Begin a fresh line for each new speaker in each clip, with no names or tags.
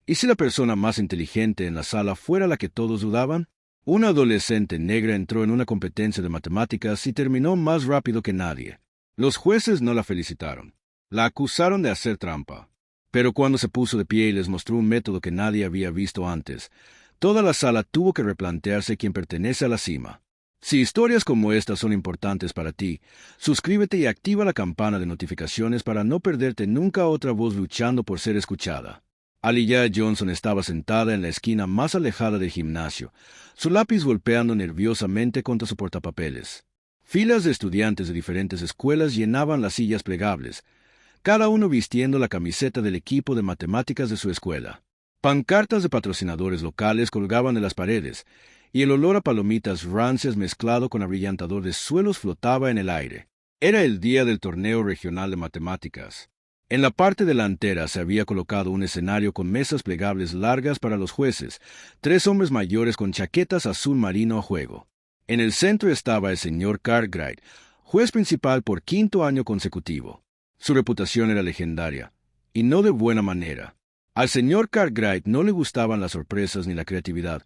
¿Y si la persona más inteligente en la sala fuera la que todos dudaban? Una adolescente negra entró en una competencia de matemáticas y terminó más rápido que nadie. Los jueces no la felicitaron. La acusaron de hacer trampa. Pero cuando se puso de pie y les mostró un método que nadie había visto antes, toda la sala tuvo que replantearse quién pertenece a la cima. Si historias como estas son importantes para ti, suscríbete y activa la campana de notificaciones para no perderte nunca otra voz luchando por ser escuchada. Aliyah Johnson estaba sentada en la esquina más alejada del gimnasio, su lápiz golpeando nerviosamente contra su portapapeles. Filas de estudiantes de diferentes escuelas llenaban las sillas plegables, cada uno vistiendo la camiseta del equipo de matemáticas de su escuela. Pancartas de patrocinadores locales colgaban de las paredes, y el olor a palomitas rancias mezclado con abrillantador de suelos flotaba en el aire. Era el día del torneo regional de matemáticas. En la parte delantera se había colocado un escenario con mesas plegables largas para los jueces, 3 hombres mayores con chaquetas azul marino a juego. En el centro estaba el señor Cartwright, juez principal por 5º año consecutivo. Su reputación era legendaria, y no de buena manera. Al señor Cartwright no le gustaban las sorpresas ni la creatividad,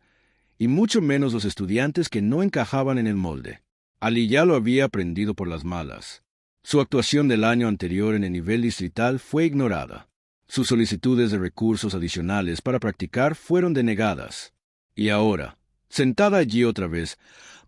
y mucho menos los estudiantes que no encajaban en el molde. Aliyah lo había aprendido por las malas. Su actuación del año anterior en el nivel distrital fue ignorada. Sus solicitudes de recursos adicionales para practicar fueron denegadas. Y ahora, sentada allí otra vez,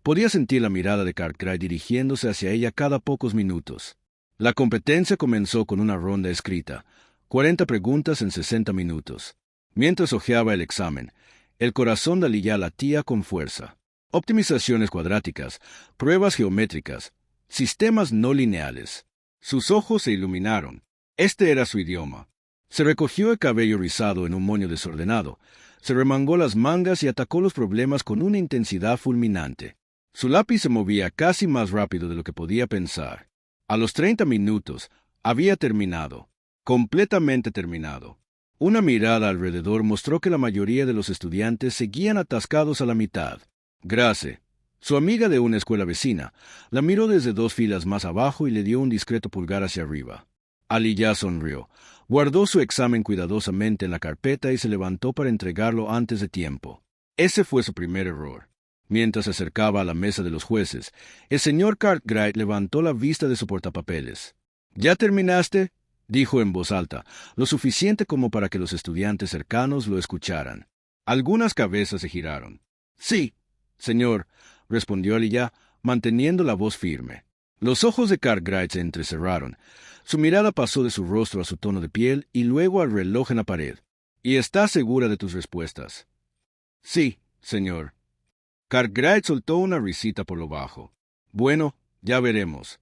podía sentir la mirada de Cartwright dirigiéndose hacia ella cada pocos minutos. La competencia comenzó con una ronda escrita, 40 preguntas en 60 minutos. Mientras hojeaba el examen, el corazón de Aliyah latía con fuerza. Optimizaciones cuadráticas, pruebas geométricas, sistemas no lineales. Sus ojos se iluminaron. Este era su idioma. Se recogió el cabello rizado en un moño desordenado, se remangó las mangas y atacó los problemas con una intensidad fulminante. Su lápiz se movía casi más rápido de lo que podía pensar. A los 30 minutos, había terminado. Completamente terminado. Una mirada alrededor mostró que la mayoría de los estudiantes seguían atascados a la mitad. Grace, su amiga de una escuela vecina, la miró desde 2 filas más abajo y le dio un discreto pulgar hacia arriba. Aliyah sonrió, guardó su examen cuidadosamente en la carpeta y se levantó para entregarlo antes de tiempo. Ese fue su primer error. Mientras se acercaba a la mesa de los jueces, el señor Cartwright levantó la vista de su portapapeles. ¿Ya terminaste?, dijo en voz alta, lo suficiente como para que los estudiantes cercanos lo escucharan. Algunas cabezas se giraron. Sí, señor, respondió Aliyah, manteniendo la voz firme. Los ojos de Cartwright se entrecerraron. Su mirada pasó de su rostro a su tono de piel y luego al reloj en la pared. ¿Y estás segura de tus respuestas? Sí, señor. Cartwright soltó una risita por lo bajo. Bueno, ya veremos.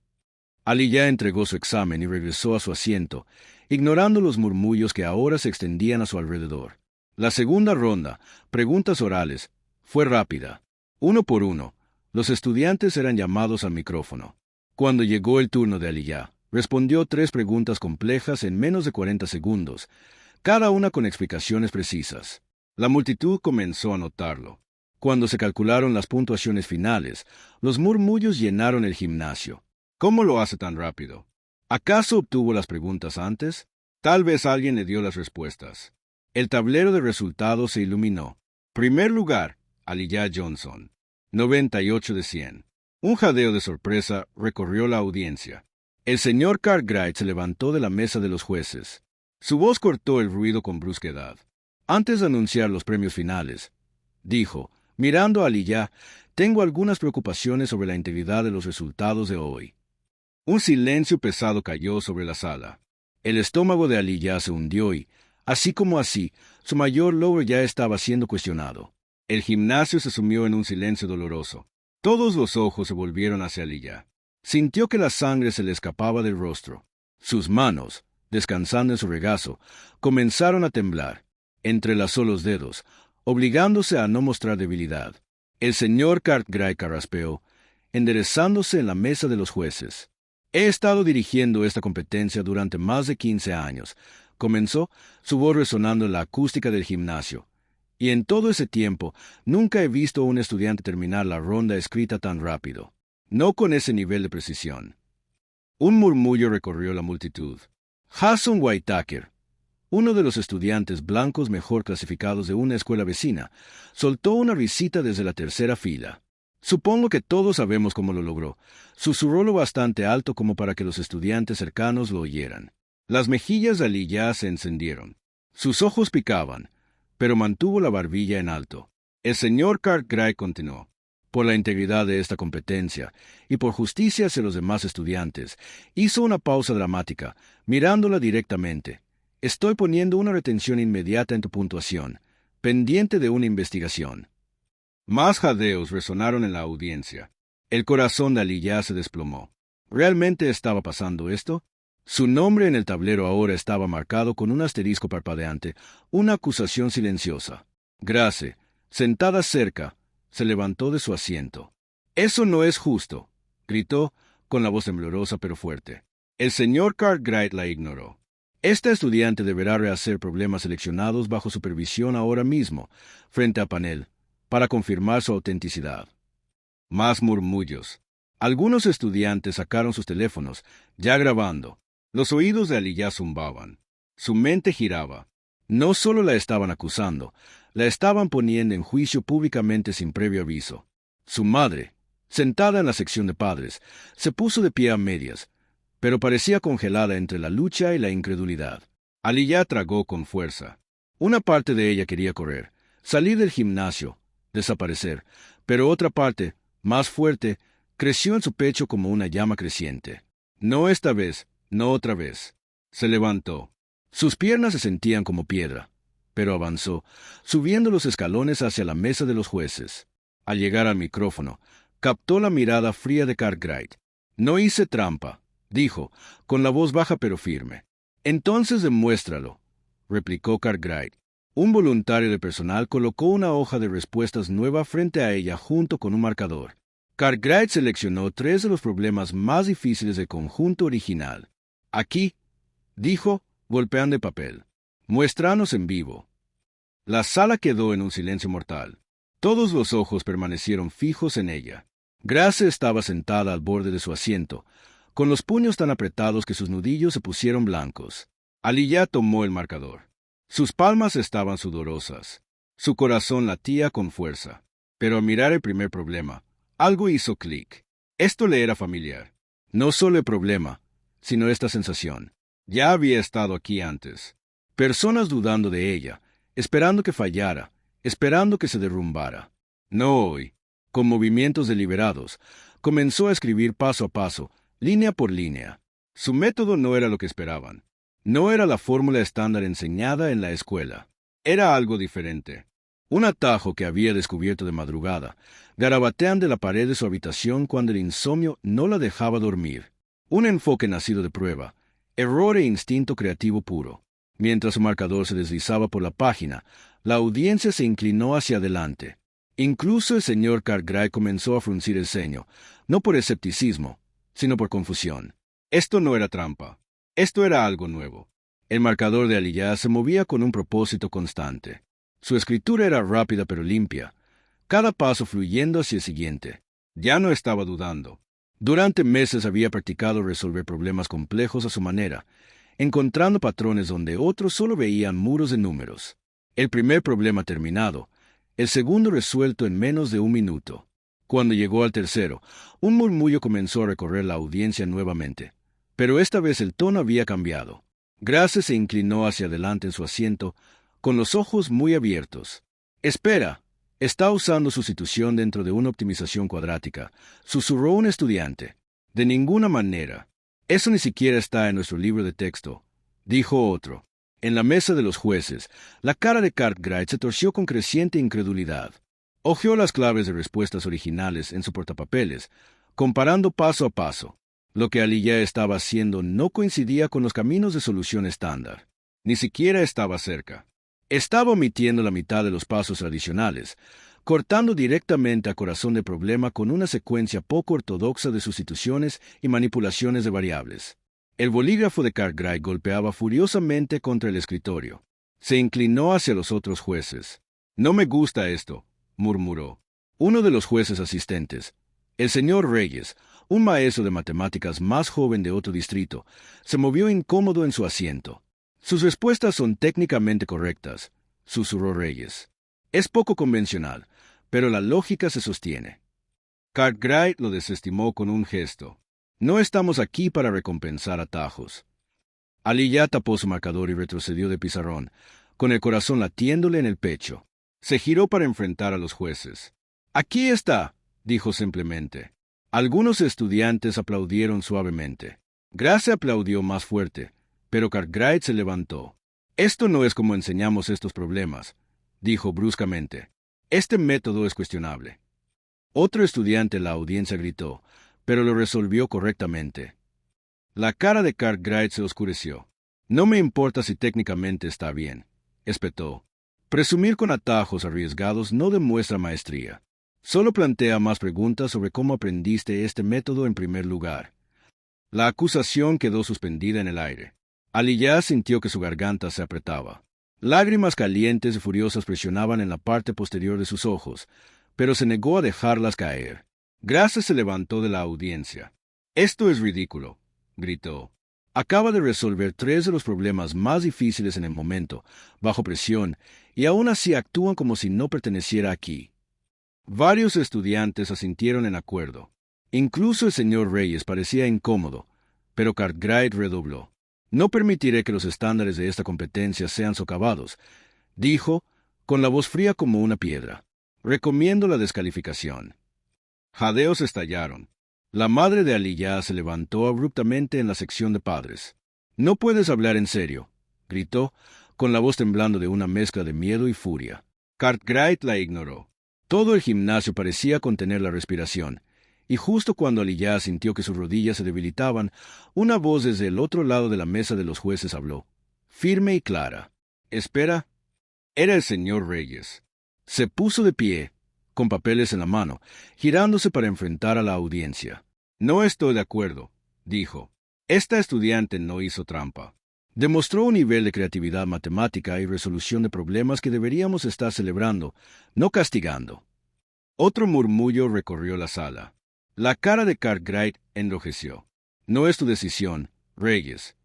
Aliyah entregó su examen y regresó a su asiento, ignorando los murmullos que ahora se extendían a su alrededor. La segunda ronda, preguntas orales, fue rápida. Uno por uno, los estudiantes eran llamados al micrófono. Cuando llegó el turno de Aliyah, respondió 3 preguntas complejas en menos de 40 segundos, cada una con explicaciones precisas. La multitud comenzó a notarlo. Cuando se calcularon las puntuaciones finales, los murmullos llenaron el gimnasio. ¿Cómo lo hace tan rápido? ¿Acaso obtuvo las preguntas antes? Tal vez alguien le dio las respuestas. El tablero de resultados se iluminó. Primer lugar, Aliyah Johnson. 98 de 100. Un jadeo de sorpresa recorrió la audiencia. El señor Cartwright se levantó de la mesa de los jueces. Su voz cortó el ruido con brusquedad. Antes de anunciar los premios finales, dijo, mirando a Aliyah, tengo algunas preocupaciones sobre la integridad de los resultados de hoy. Un silencio pesado cayó sobre la sala. El estómago de Aliyah se hundió y, así como así, su mayor logro ya estaba siendo cuestionado. El gimnasio se sumió en un silencio doloroso. Todos los ojos se volvieron hacia Aliyah. Sintió que la sangre se le escapaba del rostro. Sus manos, descansando en su regazo, comenzaron a temblar. Entrelazó los dedos, obligándose a no mostrar debilidad. El señor Cartwright carraspeó, enderezándose en la mesa de los jueces. He estado dirigiendo esta competencia durante más de 15 años, comenzó, su voz resonando en la acústica del gimnasio. Y en todo ese tiempo, nunca he visto a un estudiante terminar la ronda escrita tan rápido. No con ese nivel de precisión. Un murmullo recorrió la multitud. Jason Whitaker. Uno de los estudiantes blancos mejor clasificados de una escuela vecina soltó una risita desde la tercera fila. Supongo que todos sabemos cómo lo logró. Susurró lo bastante alto como para que los estudiantes cercanos lo oyeran. Las mejillas de Aliyah se encendieron. Sus ojos picaban, pero mantuvo la barbilla en alto. El señor Cartwright continuó. Por la integridad de esta competencia y por justicia hacia los demás estudiantes, hizo una pausa dramática, mirándola directamente. Estoy poniendo una retención inmediata en tu puntuación, pendiente de una investigación. Más jadeos resonaron en la audiencia. El corazón de Aliyah se desplomó. ¿Realmente estaba pasando esto? Su nombre en el tablero ahora estaba marcado con un asterisco parpadeante, una acusación silenciosa. Grace, sentada cerca, se levantó de su asiento. «Eso no es justo», gritó, con la voz temblorosa pero fuerte. El señor Cartwright la ignoró. Esta estudiante deberá rehacer problemas seleccionados bajo supervisión ahora mismo, frente a panel, para confirmar su autenticidad. Más murmullos. Algunos estudiantes sacaron sus teléfonos, ya grabando. Los oídos de Aliyah zumbaban. Su mente giraba. No solo la estaban acusando, la estaban poniendo en juicio públicamente sin previo aviso. Su madre, sentada en la sección de padres, se puso de pie a medias, pero parecía congelada entre la lucha y la incredulidad. Aliyah tragó con fuerza. Una parte de ella quería correr, salir del gimnasio, desaparecer, pero otra parte, más fuerte, creció en su pecho como una llama creciente. No esta vez, no otra vez. Se levantó. Sus piernas se sentían como piedra, pero avanzó, subiendo los escalones hacia la mesa de los jueces. Al llegar al micrófono, captó la mirada fría de Cartwright. «No hice trampa», dijo, con la voz baja pero firme. «Entonces demuéstralo», replicó Cartwright. Un voluntario de personal colocó una hoja de respuestas nueva frente a ella junto con un marcador. Cartwright seleccionó 3 de los problemas más difíciles del conjunto original. «Aquí», dijo, golpeando el papel. «Muéstranos en vivo». La sala quedó en un silencio mortal. Todos los ojos permanecieron fijos en ella. Grace estaba sentada al borde de su asiento, con los puños tan apretados que sus nudillos se pusieron blancos. Aliyah tomó el marcador. Sus palmas estaban sudorosas. Su corazón latía con fuerza. Pero al mirar el primer problema, algo hizo clic. Esto le era familiar. No solo el problema, sino esta sensación. Ya había estado aquí antes. Personas dudando de ella, esperando que fallara, esperando que se derrumbara. No hoy. Con movimientos deliberados, comenzó a escribir paso a paso, línea por línea. Su método no era lo que esperaban. No era la fórmula estándar enseñada en la escuela. Era algo diferente. Un atajo que había descubierto de madrugada, garabateando de la pared de su habitación cuando el insomnio no la dejaba dormir. Un enfoque nacido de prueba, error e instinto creativo puro. Mientras su marcador se deslizaba por la página, la audiencia se inclinó hacia adelante. Incluso el señor Cartwright comenzó a fruncir el ceño, no por escepticismo, sino por confusión. Esto no era trampa. Esto era algo nuevo. El marcador de Aliyah se movía con un propósito constante. Su escritura era rápida pero limpia, cada paso fluyendo hacia el siguiente. Ya no estaba dudando. Durante meses había practicado resolver problemas complejos a su manera, encontrando patrones donde otros solo veían muros de números. El primer problema terminado, el segundo resuelto en menos de un minuto. Cuando llegó al tercero, un murmullo comenzó a recorrer la audiencia nuevamente. Pero esta vez el tono había cambiado. Grace se inclinó hacia adelante en su asiento, con los ojos muy abiertos. «Espera, está usando sustitución dentro de una optimización cuadrática», susurró un estudiante. «De ninguna manera. Eso ni siquiera está en nuestro libro de texto», dijo otro. En la mesa de los jueces, la cara de Cartwright se torció con creciente incredulidad. Hojeó las claves de respuestas originales en su portapapeles, comparando paso a paso. Lo que Aliyah estaba haciendo no coincidía con los caminos de solución estándar. Ni siquiera estaba cerca. Estaba omitiendo la mitad de los pasos adicionales, cortando directamente a corazón de problema con una secuencia poco ortodoxa de sustituciones y manipulaciones de variables. El bolígrafo de Cartwright golpeaba furiosamente contra el escritorio. Se inclinó hacia los otros jueces. «No me gusta esto», murmuró. Uno de los jueces asistentes, el señor Reyes, un maestro de matemáticas más joven de otro distrito, se movió incómodo en su asiento. Sus respuestas son técnicamente correctas, susurró Reyes. Es poco convencional, pero la lógica se sostiene. Cartwright lo desestimó con un gesto. No estamos aquí para recompensar atajos. Aliyah tapó su marcador y retrocedió de pizarrón, con el corazón latiéndole en el pecho. Se giró para enfrentar a los jueces. «Aquí está», dijo simplemente. Algunos estudiantes aplaudieron suavemente. Grace aplaudió más fuerte, pero Cartwright se levantó. «Esto no es como enseñamos estos problemas», dijo bruscamente. «Este método es cuestionable». Otro estudiante en la audiencia gritó, pero lo resolvió correctamente. La cara de Cartwright se oscureció. «No me importa si técnicamente está bien», espetó. «Presumir con atajos arriesgados no demuestra maestría. Solo plantea más preguntas sobre cómo aprendiste este método en primer lugar». La acusación quedó suspendida en el aire. Aliyah sintió que su garganta se apretaba. Lágrimas calientes y furiosas presionaban en la parte posterior de sus ojos, pero se negó a dejarlas caer. Grace se levantó de la audiencia. «Esto es ridículo», gritó. «Acaba de resolver 3 de los problemas más difíciles en el momento, bajo presión, y aún así actúan como si no perteneciera aquí». Varios estudiantes asintieron en acuerdo. Incluso el señor Reyes parecía incómodo, pero Cartwright redobló. «No permitiré que los estándares de esta competencia sean socavados», dijo, con la voz fría como una piedra. «Recomiendo la descalificación». Jadeos estallaron. La madre de Aliyah se levantó abruptamente en la sección de padres. «No puedes hablar en serio», gritó, con la voz temblando de una mezcla de miedo y furia. Cartwright la ignoró. Todo el gimnasio parecía contener la respiración, y justo cuando Aliyah sintió que sus rodillas se debilitaban, una voz desde el otro lado de la mesa de los jueces habló, firme y clara. «Espera». Era el señor Reyes. Se puso de pie, con papeles en la mano, girándose para enfrentar a la audiencia. «No estoy de acuerdo», dijo. «Esta estudiante no hizo trampa. Demostró un nivel de creatividad matemática y resolución de problemas que deberíamos estar celebrando, no castigando». Otro murmullo recorrió la sala. La cara de Cartwright enrojeció. «No es tu decisión, Reyes».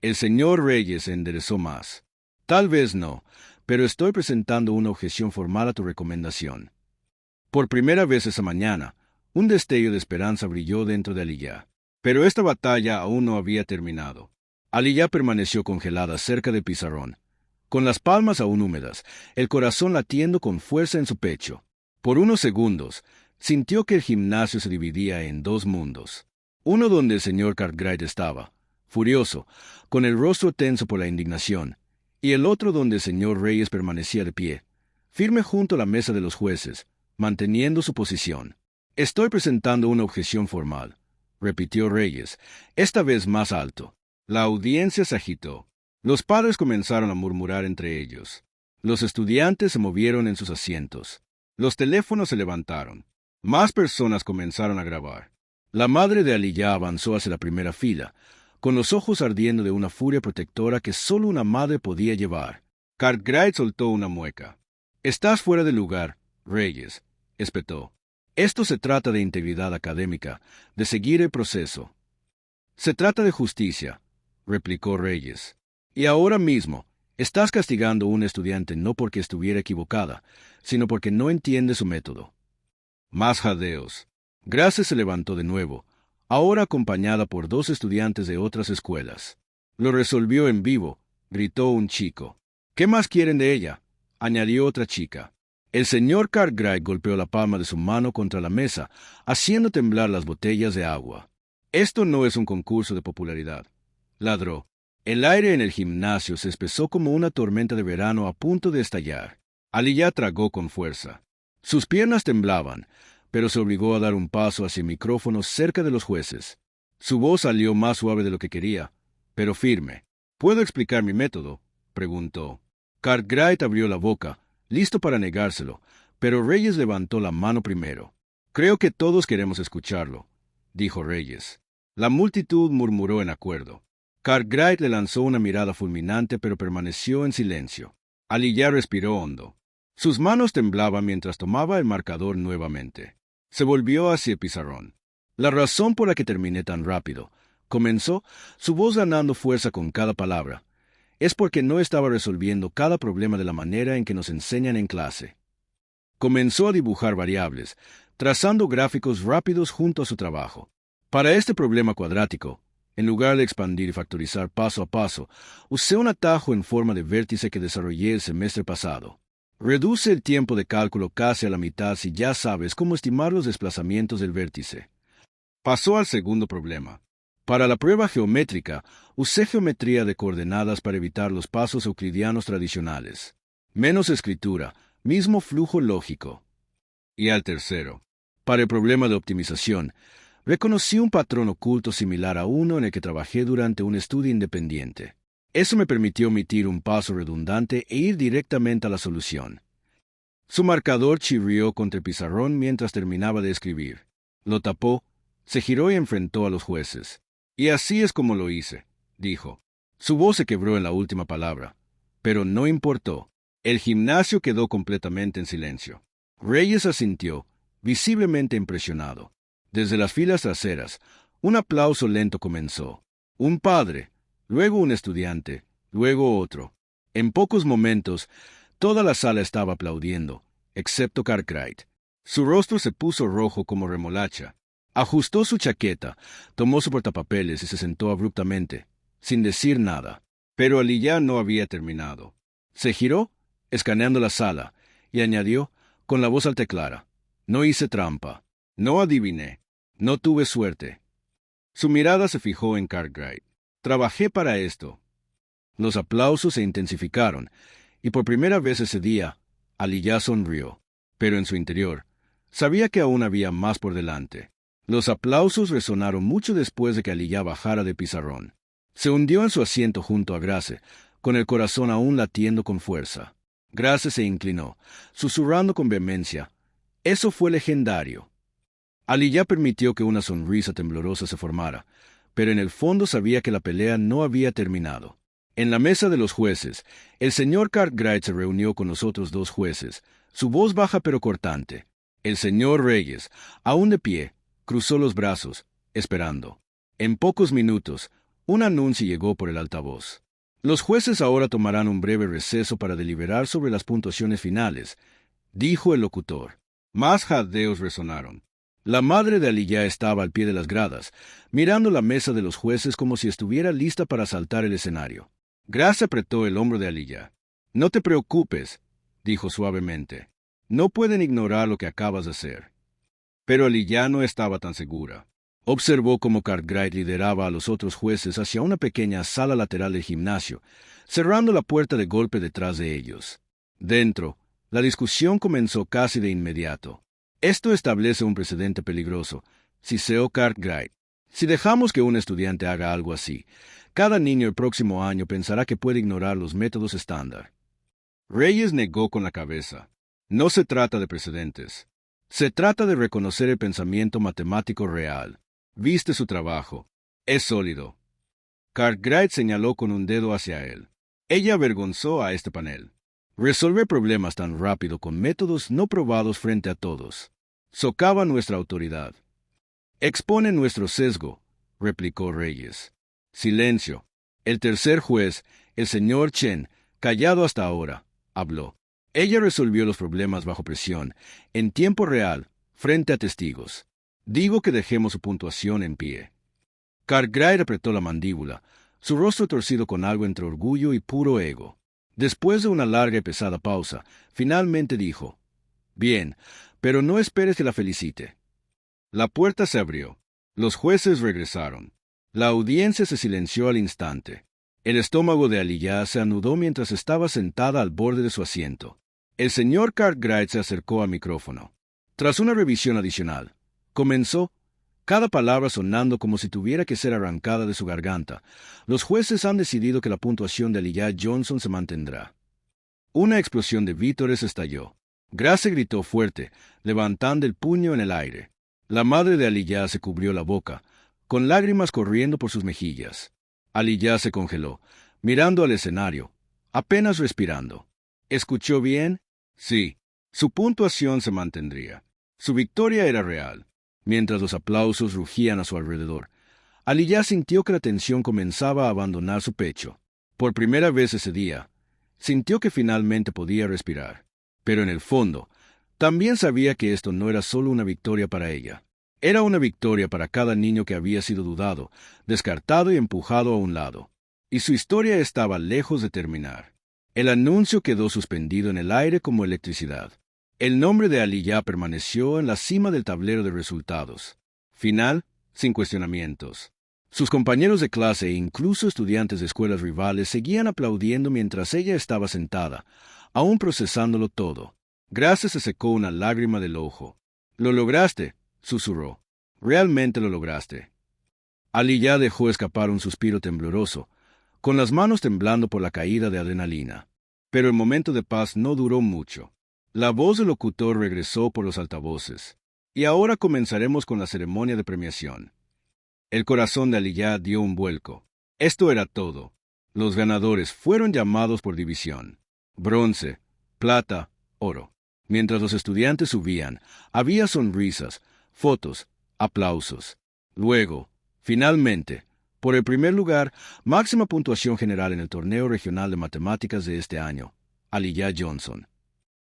El señor Reyes se enderezó más. «Tal vez no, pero estoy presentando una objeción formal a tu recomendación». Por primera vez esa mañana, un destello de esperanza brilló dentro de Aliyah. Pero esta batalla aún no había terminado. Aliyah permaneció congelada cerca del pizarrón, con las palmas aún húmedas, el corazón latiendo con fuerza en su pecho. Por unos segundos, sintió que el gimnasio se dividía en 2 mundos. Uno donde el señor Cartwright estaba, furioso, con el rostro tenso por la indignación, y el otro donde el señor Reyes permanecía de pie, firme junto a la mesa de los jueces, manteniendo su posición. «Estoy presentando una objeción formal», repitió Reyes, esta vez más alto. La audiencia se agitó. Los padres comenzaron a murmurar entre ellos. Los estudiantes se movieron en sus asientos. Los teléfonos se levantaron. Más personas comenzaron a grabar. La madre de Aliyah avanzó hacia la primera fila, con los ojos ardiendo de una furia protectora que solo una madre podía llevar. Cartwright soltó una mueca. «Estás fuera de lugar, Reyes», espetó. «Esto se trata de integridad académica, de seguir el proceso». «Se trata de justicia», replicó Reyes. «Y ahora mismo, estás castigando a un estudiante no porque estuviera equivocada, sino porque no entiende su método». Más jadeos. Grace se levantó de nuevo, ahora acompañada por 2 estudiantes de otras escuelas. «Lo resolvió en vivo», gritó un chico. «¿Qué más quieren de ella?», añadió otra chica. El señor Cartwright golpeó la palma de su mano contra la mesa, haciendo temblar las botellas de agua. «Esto no es un concurso de popularidad», ladró. El aire en el gimnasio se espesó como una tormenta de verano a punto de estallar. Aliyah tragó con fuerza. Sus piernas temblaban, pero se obligó a dar un paso hacia el micrófono cerca de los jueces. Su voz salió más suave de lo que quería, pero firme. «¿Puedo explicar mi método?», preguntó. Cartwright abrió la boca, listo para negárselo, pero Reyes levantó la mano primero. «Creo que todos queremos escucharlo», dijo Reyes. La multitud murmuró en acuerdo. Cartwright le lanzó una mirada fulminante, pero permaneció en silencio. Aliyah respiró hondo. Sus manos temblaban mientras tomaba el marcador nuevamente. Se volvió hacia el pizarrón. «La razón por la que terminé tan rápido», comenzó, su voz ganando fuerza con cada palabra, es porque no estaba resolviendo cada problema de la manera en que nos enseñan en clase. Comenzó a dibujar variables, trazando gráficos rápidos junto a su trabajo. Para este problema cuadrático, en lugar de expandir y factorizar paso a paso, usé un atajo en forma de vértice que desarrollé el semestre pasado. Reduce el tiempo de cálculo casi a la mitad si ya sabes cómo estimar los desplazamientos del vértice. Pasó al segundo problema. Para la prueba geométrica, usé geometría de coordenadas para evitar los pasos euclidianos tradicionales. Menos escritura, mismo flujo lógico. Y al tercero, para el problema de optimización, reconocí un patrón oculto similar a uno en el que trabajé durante un estudio independiente. Eso me permitió omitir un paso redundante e ir directamente a la solución. Su marcador chirrió contra el pizarrón mientras terminaba de escribir. Lo tapó, se giró y enfrentó a los jueces. Y así es como lo hice, dijo. Su voz se quebró en la última palabra, pero no importó. El gimnasio quedó completamente en silencio. Reyes asintió, visiblemente impresionado. Desde las filas traseras, un aplauso lento comenzó. Un padre, luego un estudiante, luego otro. En pocos momentos, toda la sala estaba aplaudiendo, excepto Cartwright. Su rostro se puso rojo como remolacha. Ajustó su chaqueta, tomó su portapapeles y se sentó abruptamente, sin decir nada. Pero Aliyah no había terminado. Se giró, escaneando la sala, y añadió, con la voz alta y clara: «No hice trampa. No adiviné. No tuve suerte». Su mirada se fijó en Cartwright. «Trabajé para esto». Los aplausos se intensificaron, y por primera vez ese día, Aliyah sonrió. Pero en su interior, sabía que aún había más por delante. Los aplausos resonaron mucho después de que Aliyah bajara de pizarrón. Se hundió en su asiento junto a Grace, con el corazón aún latiendo con fuerza. Grace se inclinó, susurrando con vehemencia: «Eso fue legendario». Aliyah permitió que una sonrisa temblorosa se formara, pero en el fondo sabía que la pelea no había terminado. En la mesa de los jueces, el señor Cartwright se reunió con los otros dos jueces, su voz baja pero cortante. El señor Reyes, aún de pie, cruzó los brazos, esperando. En pocos minutos, un anuncio llegó por el altavoz. «Los jueces ahora tomarán un breve receso para deliberar sobre las puntuaciones finales», dijo el locutor. Más jadeos resonaron. La madre de Aliyah estaba al pie de las gradas, mirando la mesa de los jueces como si estuviera lista para saltar el escenario. Grace apretó el hombro de Aliyah. «No te preocupes», dijo suavemente. «No pueden ignorar lo que acabas de hacer». Pero Aliyah no estaba tan segura. Observó cómo Cartwright lideraba a los otros jueces hacia una pequeña sala lateral del gimnasio, cerrando la puerta de golpe detrás de ellos. Dentro, la discusión comenzó casi de inmediato. «Esto establece un precedente peligroso», siseó Cartwright. «Si dejamos que un estudiante haga algo así, cada niño el próximo año pensará que puede ignorar los métodos estándar». Reyes negó con la cabeza. «No se trata de precedentes. Se trata de reconocer el pensamiento matemático real. Viste su trabajo. Es sólido». Cartwright señaló con un dedo hacia él. Ella avergonzó a este panel. Resolver problemas tan rápido con métodos no probados frente a todos. Socava nuestra autoridad. «Expone nuestro sesgo», replicó Reyes. Silencio. El tercer juez, el señor Chen, callado hasta ahora, habló. Ella resolvió los problemas bajo presión, en tiempo real, frente a testigos. «Digo que dejemos su puntuación en pie». Cartwright apretó la mandíbula, su rostro torcido con algo entre orgullo y puro ego. Después de una larga y pesada pausa, finalmente dijo: «Bien, pero no esperes que la felicite». La puerta se abrió. Los jueces regresaron. La audiencia se silenció al instante. El estómago de Aliyah se anudó mientras estaba sentada al borde de su asiento. El señor Cartwright se acercó al micrófono. Tras una revisión adicional, comenzó, cada palabra sonando como si tuviera que ser arrancada de su garganta. «Los jueces han decidido que la puntuación de Aliyah Johnson se mantendrá». Una explosión de vítores estalló. Grace gritó fuerte, levantando el puño en el aire. La madre de Aliyah se cubrió la boca, con lágrimas corriendo por sus mejillas. Aliyah se congeló, mirando al escenario, apenas respirando. ¿Escuchó bien? Sí. Su puntuación se mantendría. Su victoria era real. Mientras los aplausos rugían a su alrededor, Aliyah sintió que la tensión comenzaba a abandonar su pecho. Por primera vez ese día, sintió que finalmente podía respirar. Pero en el fondo, también sabía que esto no era solo una victoria para ella. Era una victoria para cada niño que había sido dudado, descartado y empujado a un lado. Y su historia estaba lejos de terminar. El anuncio quedó suspendido en el aire como electricidad. El nombre de Aliyah permaneció en la cima del tablero de resultados. Final, sin cuestionamientos. Sus compañeros de clase e incluso estudiantes de escuelas rivales seguían aplaudiendo mientras ella estaba sentada, aún procesándolo todo. Grace se secó una lágrima del ojo. «Lo lograste», susurró. «Realmente lo lograste». Aliyah dejó escapar un suspiro tembloroso, con las manos temblando por la caída de adrenalina. Pero el momento de paz no duró mucho. La voz del locutor regresó por los altavoces. «Y ahora comenzaremos con la ceremonia de premiación». El corazón de Aliyah dio un vuelco. Esto era todo. Los ganadores fueron llamados por división. Bronce, plata, oro. Mientras los estudiantes subían, había sonrisas, fotos, aplausos. Luego, finalmente, por el primer lugar, máxima puntuación general en el torneo regional de matemáticas de este año, Aliyah Johnson.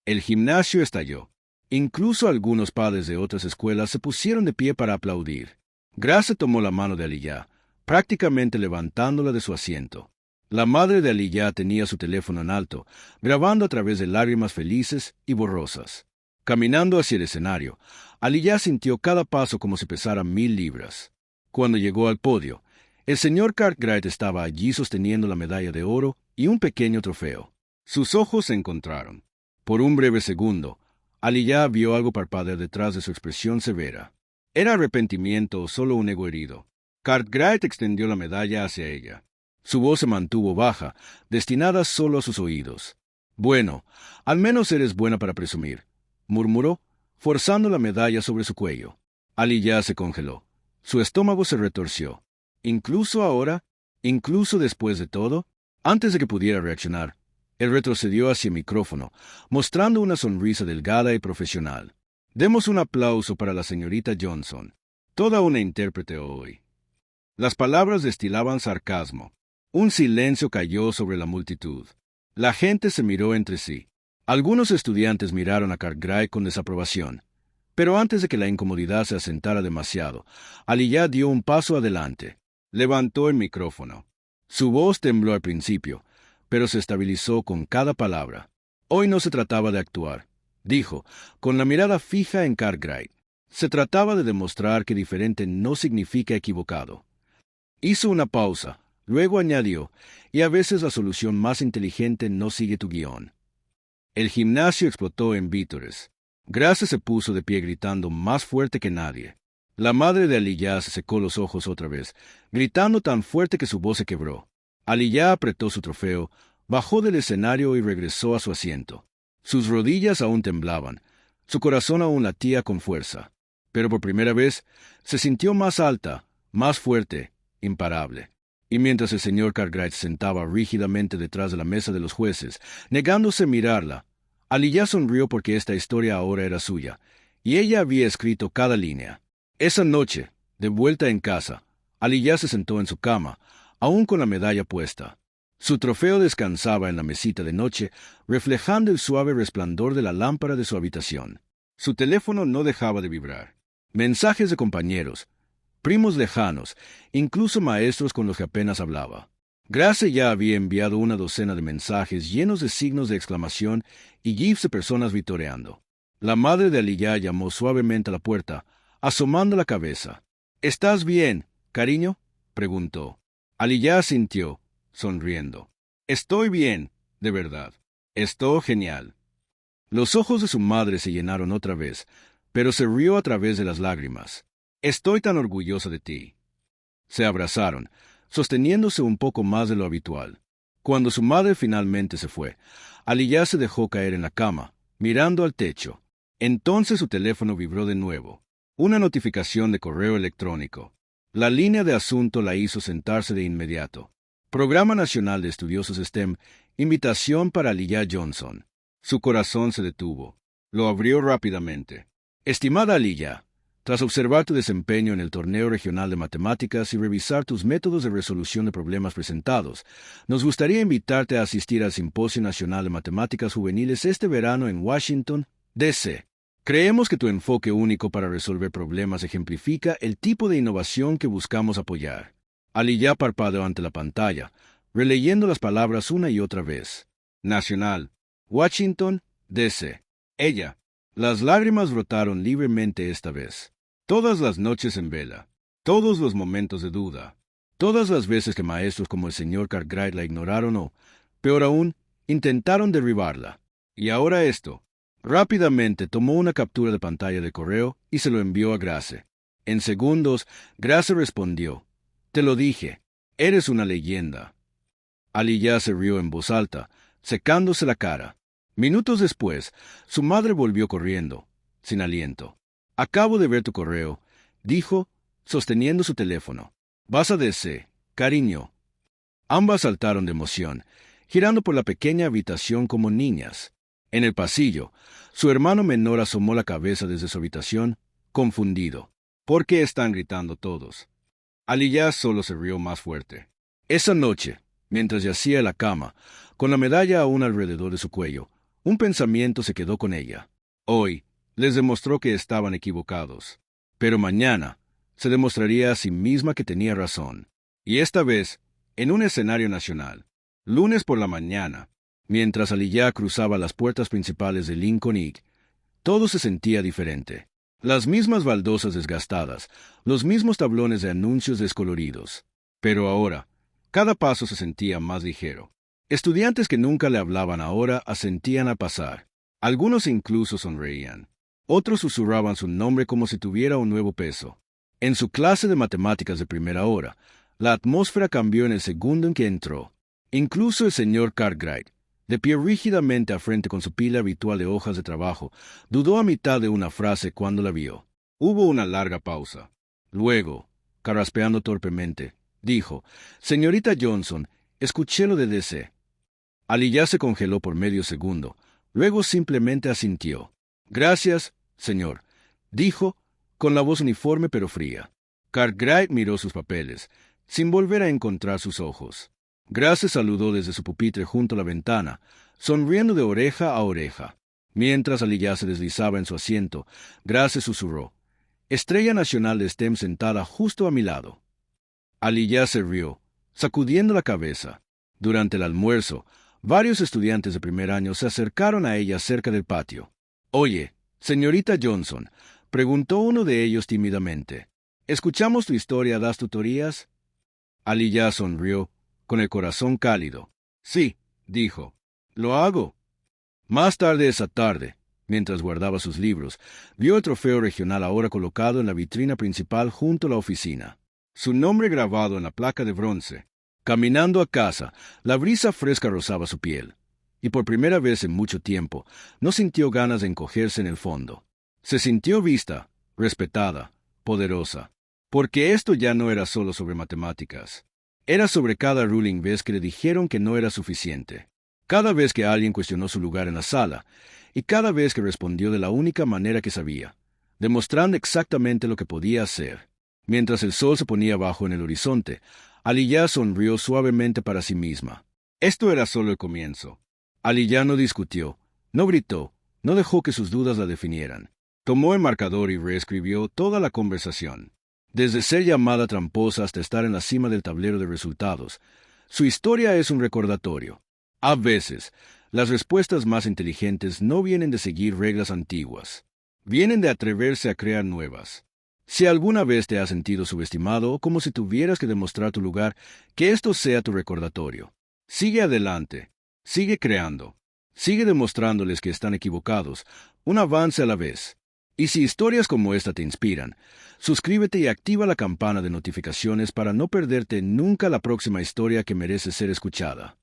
El gimnasio estalló. Incluso algunos padres de otras escuelas se pusieron de pie para aplaudir. Grace tomó la mano de Aliyah, prácticamente levantándola de su asiento. La madre de Aliyah tenía su teléfono en alto, grabando a través de lágrimas felices y borrosas. Caminando hacia el escenario, Aliyah sintió cada paso como si pesara 1000 libras. Cuando llegó al podio, el señor Cartwright estaba allí sosteniendo la medalla de oro y un pequeño trofeo. Sus ojos se encontraron. Por un breve segundo, Aliyah vio algo parpadear detrás de su expresión severa. ¿Era arrepentimiento o solo un ego herido? Cartwright extendió la medalla hacia ella. Su voz se mantuvo baja, destinada solo a sus oídos. «Bueno, al menos eres buena para presumir», murmuró, forzando la medalla sobre su cuello. Aliyah se congeló. Su estómago se retorció. ¿Incluso ahora? ¿Incluso después de todo? Antes de que pudiera reaccionar, él retrocedió hacia el micrófono, mostrando una sonrisa delgada y profesional. «Demos un aplauso para la señorita Johnson. Toda una intérprete hoy». Las palabras destilaban sarcasmo. Un silencio cayó sobre la multitud. La gente se miró entre sí. Algunos estudiantes miraron a Cartwright con desaprobación. Pero antes de que la incomodidad se asentara demasiado, Aliyah dio un paso adelante. Levantó el micrófono. Su voz tembló al principio, pero se estabilizó con cada palabra. Hoy no se trataba de actuar, dijo, con la mirada fija en Cartwright. Se trataba de demostrar que diferente no significa equivocado. Hizo una pausa, luego añadió, y a veces la solución más inteligente no sigue tu guión. El gimnasio explotó en vítores. Grace se puso de pie gritando más fuerte que nadie. La madre de Aliyah se secó los ojos otra vez, gritando tan fuerte que su voz se quebró. Aliyah apretó su trofeo, bajó del escenario y regresó a su asiento. Sus rodillas aún temblaban, su corazón aún latía con fuerza. Pero por primera vez se sintió más alta, más fuerte, imparable. Y mientras el señor Cartwright se sentaba rígidamente detrás de la mesa de los jueces, negándose a mirarla, Aliyah sonrió porque esta historia ahora era suya, y ella había escrito cada línea. Esa noche, de vuelta en casa, Aliyah se sentó en su cama, aún con la medalla puesta. Su trofeo descansaba en la mesita de noche, reflejando el suave resplandor de la lámpara de su habitación. Su teléfono no dejaba de vibrar. Mensajes de compañeros, primos lejanos, incluso maestros con los que apenas hablaba. Grace ya había enviado una docena de mensajes llenos de signos de exclamación y gifs de personas vitoreando. La madre de Aliyah llamó suavemente a la puerta, asomando la cabeza. «¿Estás bien, cariño?», preguntó. Aliyah asintió, sonriendo. «Estoy bien, de verdad. Estoy genial». Los ojos de su madre se llenaron otra vez, pero se rió a través de las lágrimas. «Estoy tan orgullosa de ti». Se abrazaron, sosteniéndose un poco más de lo habitual. Cuando su madre finalmente se fue, Aliyah se dejó caer en la cama, mirando al techo. Entonces su teléfono vibró de nuevo. Una notificación de correo electrónico. La línea de asunto la hizo sentarse de inmediato. Programa Nacional de Estudiosos STEM, invitación para Aliyah Johnson. Su corazón se detuvo. Lo abrió rápidamente. «Estimada Aliyah, Tras observar tu desempeño en el torneo regional de matemáticas y revisar tus métodos de resolución de problemas presentados, nos gustaría invitarte a asistir al Simposio Nacional de Matemáticas Juveniles este verano en Washington, D.C. Creemos que tu enfoque único para resolver problemas ejemplifica el tipo de innovación que buscamos apoyar. Aliyah parpadeó ante la pantalla, releyendo las palabras una y otra vez. Nacional, Washington, D.C. Ella. Las lágrimas brotaron libremente esta vez. Todas las noches en vela, todos los momentos de duda, todas las veces que maestros como el señor Cartwright la ignoraron o, peor aún, intentaron derribarla. Y ahora esto. Rápidamente tomó una captura de pantalla de correo y se lo envió a Grace. En segundos, Grace respondió: «Te lo dije, eres una leyenda». Aliyah se rió en voz alta, secándose la cara. Minutos después, su madre volvió corriendo, sin aliento. «Acabo de ver tu correo», dijo, sosteniendo su teléfono. «Vas a DC, cariño». Ambas saltaron de emoción, girando por la pequeña habitación como niñas. En el pasillo, su hermano menor asomó la cabeza desde su habitación, confundido. «¿Por qué están gritando todos?» Aliyah solo se rió más fuerte. Esa noche, mientras yacía en la cama, con la medalla aún alrededor de su cuello, un pensamiento se quedó con ella. Hoy les demostró que estaban equivocados. Pero mañana se demostraría a sí misma que tenía razón. Y esta vez, en un escenario nacional, lunes por la mañana, mientras Aliyah cruzaba las puertas principales de Lincoln Inn, todo se sentía diferente. Las mismas baldosas desgastadas, los mismos tablones de anuncios descoloridos. Pero ahora, cada paso se sentía más ligero. Estudiantes que nunca le hablaban ahora asentían al pasar. Algunos incluso sonreían. Otros susurraban su nombre como si tuviera un nuevo peso. En su clase de matemáticas de primera hora, la atmósfera cambió en el segundo en que entró. Incluso el señor Cartwright, de pie rígidamente a frente con su pila habitual de hojas de trabajo, dudó a mitad de una frase cuando la vio. Hubo una larga pausa. Luego, carraspeando torpemente, dijo: «Señorita Johnson, escuché lo de DC». Aliyah se congeló por medio segundo, luego simplemente asintió. «Gracias, señor», dijo, con la voz uniforme pero fría. Cartwright miró sus papeles, sin volver a encontrar sus ojos. Grace saludó desde su pupitre junto a la ventana, sonriendo de oreja a oreja. Mientras Aliyah se deslizaba en su asiento, Grace susurró: «Estrella nacional de STEM sentada justo a mi lado». Aliyah se rió, sacudiendo la cabeza. Durante el almuerzo, varios estudiantes de primer año se acercaron a ella cerca del patio. «Oye, señorita Johnson», preguntó uno de ellos tímidamente, «¿escuchamos tu historia, das tutorías?» Aliyah sonrió, con el corazón cálido. «Sí», dijo, «lo hago». Más tarde esa tarde, mientras guardaba sus libros, vio el trofeo regional ahora colocado en la vitrina principal junto a la oficina. Su nombre grabado en la placa de bronce. Caminando a casa, la brisa fresca rozaba su piel, y por primera vez en mucho tiempo no sintió ganas de encogerse en el fondo. Se sintió vista, respetada, poderosa, porque esto ya no era solo sobre matemáticas. Era sobre cada ruling vez que le dijeron que no era suficiente, cada vez que alguien cuestionó su lugar en la sala, y cada vez que respondió de la única manera que sabía, demostrando exactamente lo que podía hacer. Mientras el sol se ponía bajo en el horizonte, Aliyah sonrió suavemente para sí misma. Esto era solo el comienzo. Aliyah no discutió, no gritó, no dejó que sus dudas la definieran. Tomó el marcador y reescribió toda la conversación. Desde ser llamada tramposa hasta estar en la cima del tablero de resultados, su historia es un recordatorio. A veces, las respuestas más inteligentes no vienen de seguir reglas antiguas. Vienen de atreverse a crear nuevas. Si alguna vez te has sentido subestimado o como si tuvieras que demostrar tu lugar, que esto sea tu recordatorio. Sigue adelante, sigue creando, sigue demostrándoles que están equivocados, un avance a la vez. Y si historias como esta te inspiran, suscríbete y activa la campana de notificaciones para no perderte nunca la próxima historia que merece ser escuchada.